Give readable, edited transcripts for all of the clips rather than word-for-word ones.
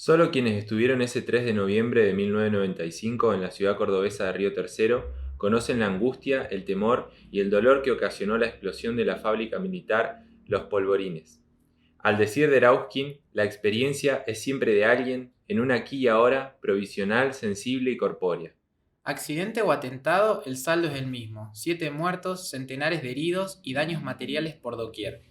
Solo quienes estuvieron ese 3 de noviembre de 1995 en la ciudad cordobesa de Río Tercero conocen la angustia, el temor y el dolor que ocasionó la explosión de la fábrica militar Los Polvorines. Al decir de Erauskin, la experiencia es siempre de alguien, en un aquí y ahora, provisional, sensible y corpórea. Accidente o atentado, el saldo es el mismo: 7 muertos, centenares de heridos y daños materiales por doquier.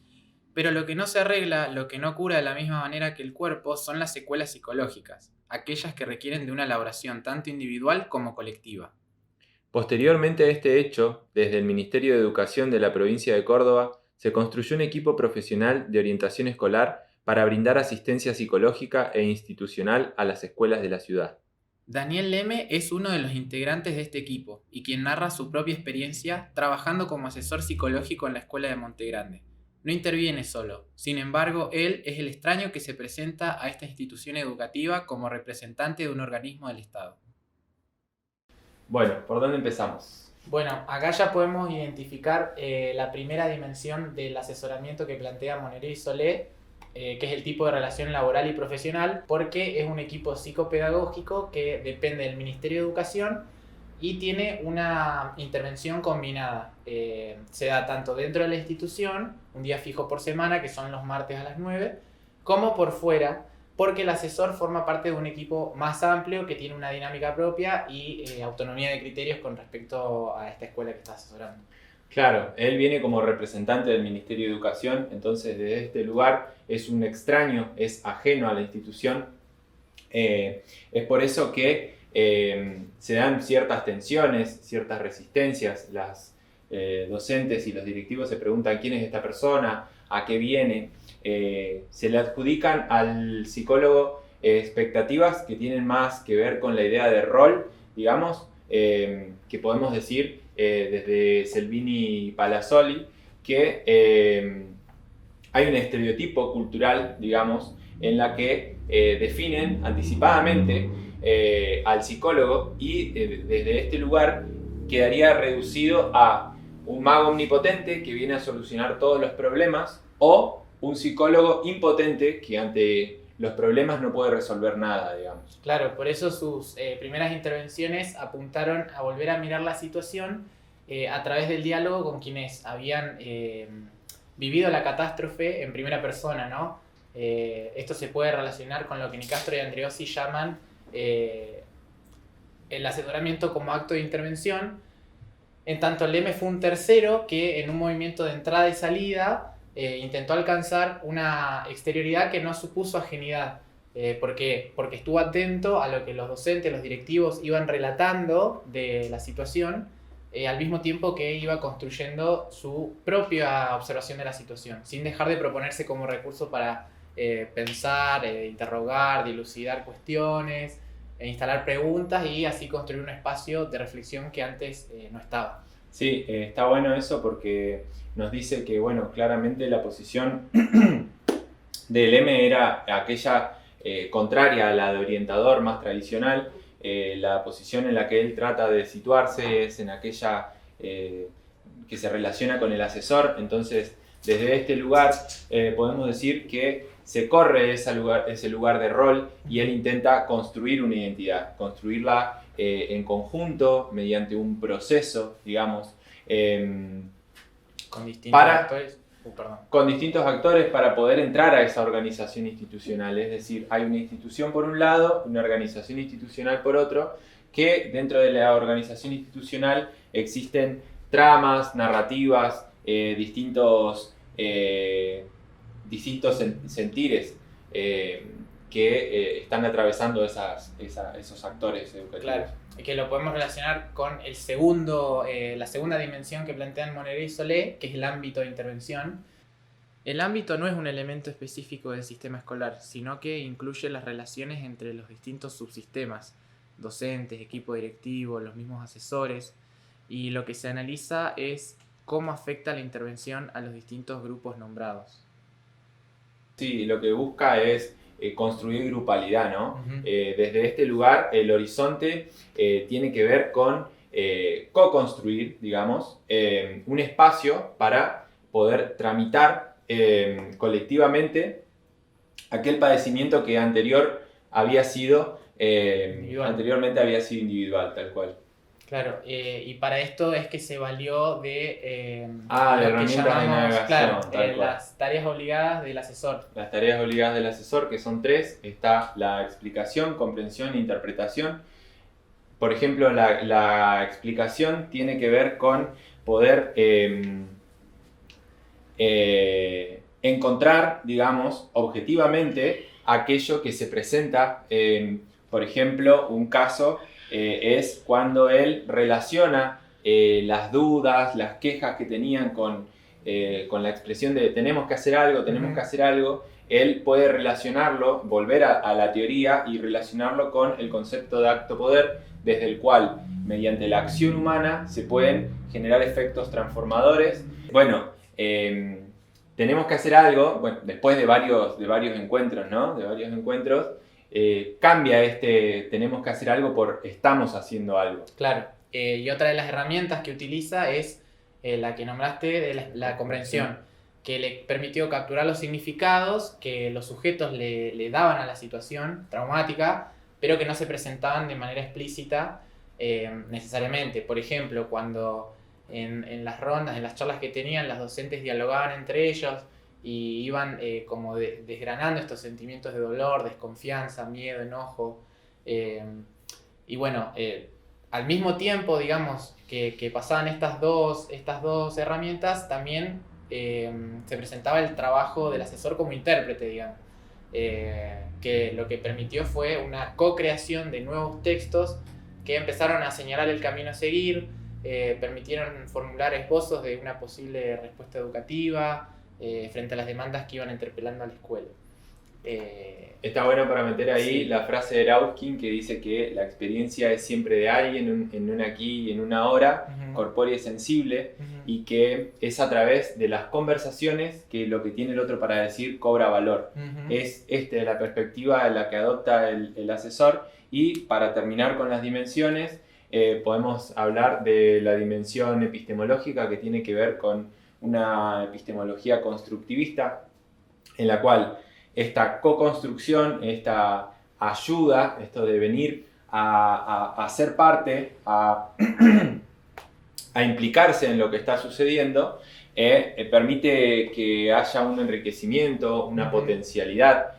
Pero lo que no se arregla, lo que no cura de la misma manera que el cuerpo, son las secuelas psicológicas, aquellas que requieren de una elaboración tanto individual como colectiva. Posteriormente a este hecho, desde el Ministerio de Educación de la provincia de Córdoba, se construyó un equipo profesional de orientación escolar para brindar asistencia psicológica e institucional a las escuelas de la ciudad. Daniel Leme es uno de los integrantes de este equipo y quien narra su propia experiencia trabajando como asesor psicológico en la escuela de Montegrande. No interviene solo, sin embargo, él es el extraño que se presenta a esta institución educativa como representante de un organismo del Estado. Bueno, ¿por dónde empezamos? Bueno, acá ya podemos identificar la primera dimensión del asesoramiento que plantea Monnerit y Solé, que es el tipo de relación laboral y profesional, porque es un equipo psicopedagógico que depende del Ministerio de Educación y tiene una intervención combinada. Se da tanto dentro de la institución, un día fijo por semana, que son los martes a las 9, como por fuera, porque el asesor forma parte de un equipo más amplio que tiene una dinámica propia y autonomía de criterios con respecto a esta escuela que está asesorando. Claro, él viene como representante del Ministerio de Educación, entonces desde este lugar es un extraño, es ajeno a la institución. Es por eso que se dan ciertas tensiones, ciertas resistencias. Las docentes y los directivos se preguntan quién es esta persona, a qué viene. Se le adjudican al psicólogo expectativas que tienen más que ver con la idea de rol, digamos, que podemos decir desde Selvini y Palazzoli, que hay un estereotipo cultural, digamos, en la que definen anticipadamente al psicólogo y desde este lugar quedaría reducido a un mago omnipotente que viene a solucionar todos los problemas o un psicólogo impotente que ante los problemas no puede resolver nada, digamos. Claro, por eso sus primeras intervenciones apuntaron a volver a mirar la situación a través del diálogo con quienes habían vivido la catástrofe en primera persona, ¿no? Esto se puede relacionar con lo que Nicastro y Andreossi llaman el asesoramiento como acto de intervención. En tanto, Leme fue un tercero que en un movimiento de entrada y salida intentó alcanzar una exterioridad que no supuso ajenidad. ¿Por qué? Porque estuvo atento a lo que los docentes, los directivos iban relatando de la situación, al mismo tiempo que iba construyendo su propia observación de la situación, sin dejar de proponerse como recurso para pensar, interrogar, dilucidar cuestiones, instalar preguntas y así construir un espacio de reflexión que antes no estaba. Sí, está bueno eso porque nos dice que, bueno, claramente la posición del M era aquella contraria a la de orientador más tradicional. La posición en la que él trata de situarse es en aquella que se relaciona con el asesor. Entonces, desde este lugar podemos decir que se corre ese lugar de rol y él intenta construir una identidad, construirla en conjunto, mediante un proceso, digamos, Con distintos para actores. Perdón. con distintos actores para poder entrar a esa organización institucional. Es decir, hay una institución por un lado, una organización institucional por otro, que dentro de la organización institucional existen tramas, narrativas, distintos sentires que están atravesando esos actores educativos. Claro, que lo podemos relacionar con la segunda dimensión que plantean Monnerit y Solé, que es el ámbito de intervención. El ámbito no es un elemento específico del sistema escolar, sino que incluye las relaciones entre los distintos subsistemas, docentes, equipo directivo, los mismos asesores, y lo que se analiza es cómo afecta la intervención a los distintos grupos nombrados. Sí, lo que busca es construir grupalidad, ¿no? Uh-huh. Desde este lugar, el horizonte tiene que ver con co-construir, digamos, un espacio para poder tramitar colectivamente aquel padecimiento que había sido, Individual. anteriormente había sido individual, tal cual. Claro, y para esto es que se valió de De lo que herramientas de llamamos, navegación, claro, tal cual. las tareas obligadas del asesor. Las tareas obligadas del asesor, que son 3, está la explicación, comprensión e interpretación. Por ejemplo, la explicación tiene que ver con poder encontrar, digamos, objetivamente aquello que se presenta. Por ejemplo, un caso es cuando él relaciona las dudas, las quejas que tenían con la expresión de tenemos que hacer algo, tenemos que hacer algo. Él puede relacionarlo, volver a la teoría y relacionarlo con el concepto de acto-poder, desde el cual, mediante la acción humana, se pueden generar efectos transformadores. Bueno, tenemos que hacer algo, bueno, después de varios encuentros, ¿no? De varios encuentros, cambia tenemos que hacer algo por estamos haciendo algo. Claro, y otra de las herramientas que utiliza es la que nombraste de la comprensión, que le permitió capturar los significados que los sujetos le daban a la situación traumática, pero que no se presentaban de manera explícita necesariamente. Por ejemplo, cuando en las rondas, en las charlas que tenían, las docentes dialogaban entre ellos y iban como desgranando estos sentimientos de dolor, desconfianza, miedo, enojo. Y bueno, al mismo tiempo, digamos, que pasaban estas dos herramientas, también se presentaba el trabajo del asesor como intérprete, digamos. Que lo que permitió fue una co-creación de nuevos textos que empezaron a señalar el camino a seguir, permitieron formular esbozos de una posible respuesta educativa frente a las demandas que iban interpelando a la escuela. Está bueno para meter ahí la frase de Rauskin que dice que la experiencia es siempre de alguien en un aquí y en una ahora, corpórea y sensible, y que es a través de las conversaciones que lo que tiene el otro para decir cobra valor. Es la perspectiva en la que adopta el asesor. Y para terminar con las dimensiones, podemos hablar de la dimensión epistemológica, que tiene que ver con una epistemología constructivista, en la cual esta co-construcción, esta ayuda, esto de venir a ser parte, a implicarse en lo que está sucediendo, permite que haya un enriquecimiento, una potencialidad.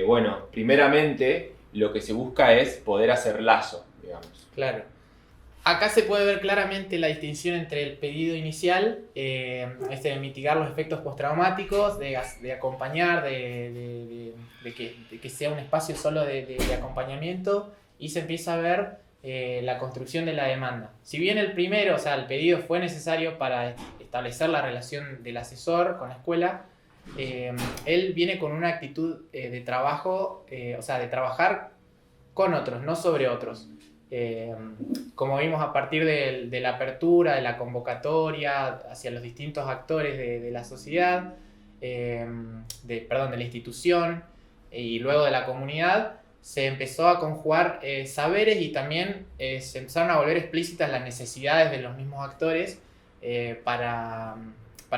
Bueno, primeramente lo que se busca es poder hacer lazo, digamos. Claro. Acá se puede ver claramente la distinción entre el pedido inicial, de mitigar los efectos postraumáticos, de acompañar, de que sea un espacio solo de acompañamiento, y se empieza a ver la construcción de la demanda. Si bien el primero, o sea, el pedido fue necesario para establecer la relación del asesor con la escuela, él viene con una actitud de trabajo, o sea, de trabajar con otros, no sobre otros. Como vimos a partir de la apertura, de la convocatoria hacia los distintos actores de la sociedad, de la institución y luego de la comunidad, se empezó a conjugar saberes y también se empezaron a volver explícitas las necesidades de los mismos actores para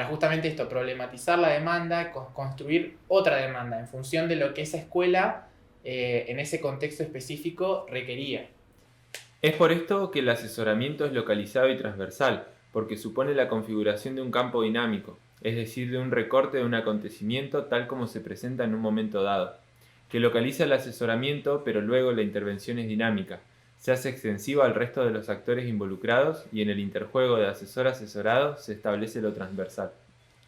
justamente esto, problematizar la demanda, construir otra demanda en función de lo que esa escuela en ese contexto específico requería. Es por esto que el asesoramiento es localizado y transversal, porque supone la configuración de un campo dinámico, es decir, de un recorte de un acontecimiento tal como se presenta en un momento dado, que localiza el asesoramiento, pero luego la intervención es dinámica, se hace extensiva al resto de los actores involucrados y en el interjuego de asesor-asesorado se establece lo transversal.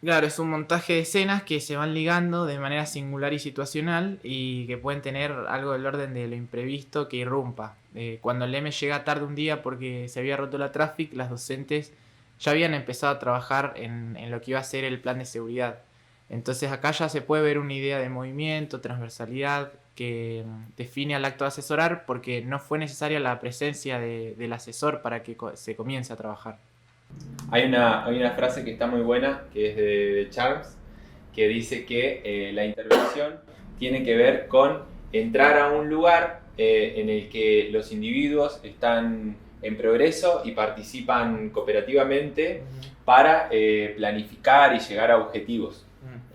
Claro, es un montaje de escenas que se van ligando de manera singular y situacional y que pueden tener algo del orden de lo imprevisto que irrumpa. Cuando el M llega tarde un día porque se había roto la traffic, las docentes ya habían empezado a trabajar en lo que iba a ser el plan de seguridad. Entonces acá ya se puede ver una idea de movimiento, transversalidad, que define al acto de asesorar, porque no fue necesaria la presencia del asesor para que se comience a trabajar. Hay una frase que está muy buena, que es de Charles, que dice que la intervención tiene que ver con entrar a un lugar en el que los individuos están en progreso y participan cooperativamente para planificar y llegar a objetivos.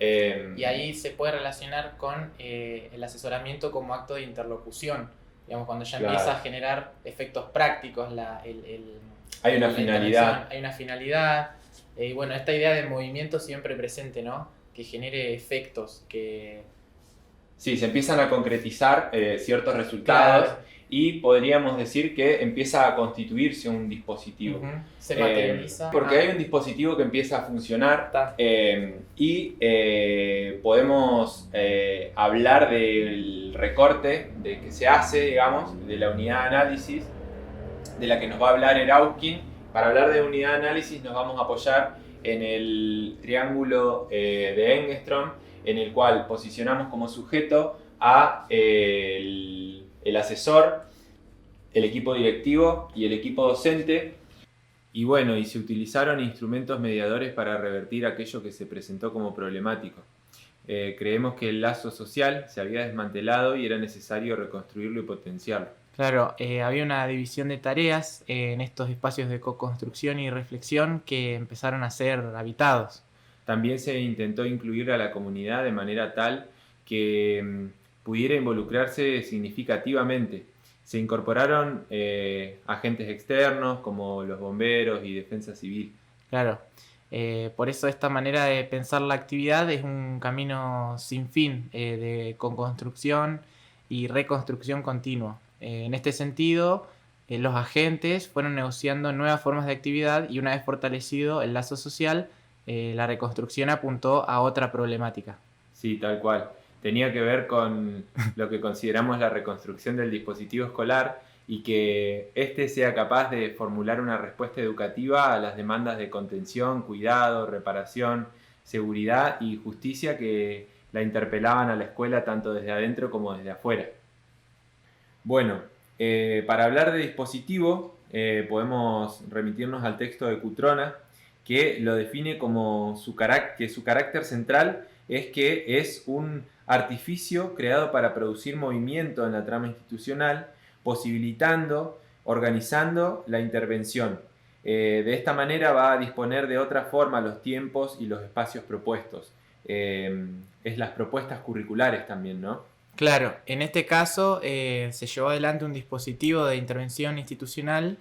Y ahí se puede relacionar con el asesoramiento como acto de interlocución. Digamos, cuando ya empieza a generar efectos prácticos, hay una la finalidad. hay una finalidad. Y bueno, esta idea de movimiento siempre presente, ¿no? Que genere efectos, que... Sí, se empiezan a concretizar ciertos resultados. Claro. Y podríamos decir que empieza a constituirse un dispositivo. Se materializa. Porque hay un dispositivo que empieza a funcionar y podemos hablar del recorte de que se hace, digamos, de la unidad de análisis, de la que nos va a hablar Erauskin. Para hablar de unidad de análisis nos vamos a apoyar en el triángulo de Engström, en el cual posicionamos como sujeto a el asesor, el equipo directivo y el equipo docente. Y bueno, y se utilizaron instrumentos mediadores para revertir aquello que se presentó como problemático. Creemos que el lazo social se había desmantelado y era necesario reconstruirlo y potenciarlo. Claro, había una división de tareas en estos espacios de co-construcción y reflexión que empezaron a ser habitados. También se intentó incluir a la comunidad de manera tal que pudiera involucrarse significativamente. Se incorporaron agentes externos como los bomberos y defensa civil. Claro, por eso esta manera de pensar la actividad es un camino sin fin de construcción y reconstrucción continua. En este sentido, los agentes fueron negociando nuevas formas de actividad y una vez fortalecido el lazo social, la reconstrucción apuntó a otra problemática. Sí, tal cual. Tenía que ver con lo que consideramos la reconstrucción del dispositivo escolar y que éste sea capaz de formular una respuesta educativa a las demandas de contención, cuidado, reparación, seguridad y justicia que la interpelaban a la escuela tanto desde adentro como desde afuera. Bueno, para hablar de dispositivo podemos remitirnos al texto de Cutrona, que lo define como que su carácter central es que es un artificio creado para producir movimiento en la trama institucional, posibilitando, organizando la intervención. De esta manera va a disponer de otra forma los tiempos y los espacios propuestos. Es las propuestas curriculares también, ¿no? Claro, en este caso se llevó adelante un dispositivo de intervención institucional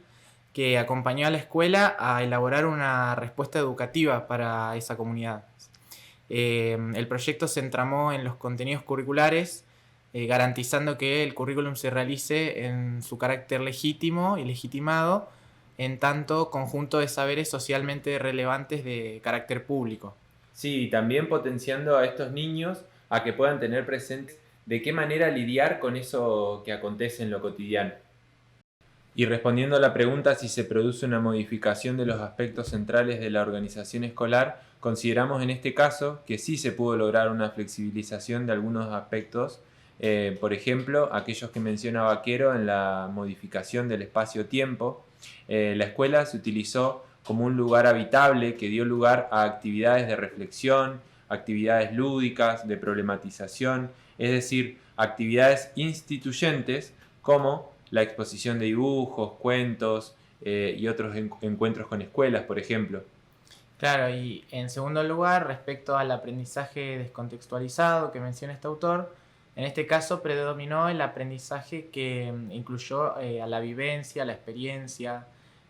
que acompañó a la escuela a elaborar una respuesta educativa para esa comunidad. El proyecto se entramó en los contenidos curriculares, garantizando que el currículum se realice en su carácter legítimo y legitimado, en tanto conjunto de saberes socialmente relevantes de carácter público. Sí, también potenciando a estos niños a que puedan tener presente de qué manera lidiar con eso que acontece en lo cotidiano. Y respondiendo a la pregunta si se produce una modificación de los aspectos centrales de la organización escolar, consideramos en este caso que sí se pudo lograr una flexibilización de algunos aspectos, por ejemplo, aquellos que menciona Vaquero en la modificación del espacio-tiempo. La escuela se utilizó como un lugar habitable que dio lugar a actividades de reflexión, actividades lúdicas, de problematización, es decir, actividades instituyentes como la exposición de dibujos, cuentos y otros encuentros con escuelas, por ejemplo. Claro, y en segundo lugar, respecto al aprendizaje descontextualizado que menciona este autor, en este caso predominó el aprendizaje que incluyó a la vivencia, la experiencia,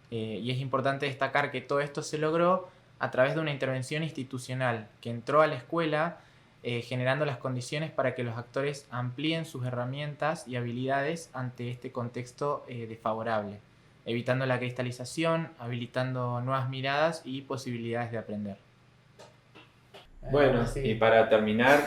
y es importante destacar que todo esto se logró a través de una intervención institucional que entró a la escuela generando las condiciones para que los actores amplíen sus herramientas y habilidades ante este contexto desfavorable, evitando la cristalización, habilitando nuevas miradas y posibilidades de aprender. Bueno, sí. Y para terminar,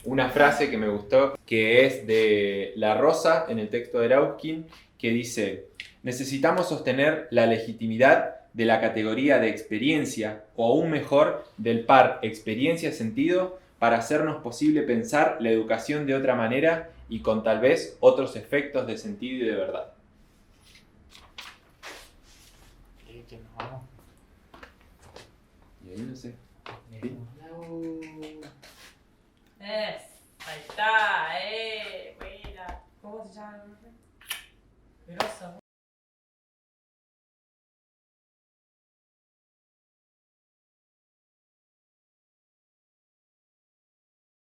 una frase que me gustó, que es de La Rosa, en el texto de Erauskin, que dice: necesitamos sostener la legitimidad de la categoría de experiencia, o aún mejor, del par experiencia-sentido, para hacernos posible pensar la educación de otra manera y con tal vez otros efectos de sentido y de verdad. Y ahí no sé. Es.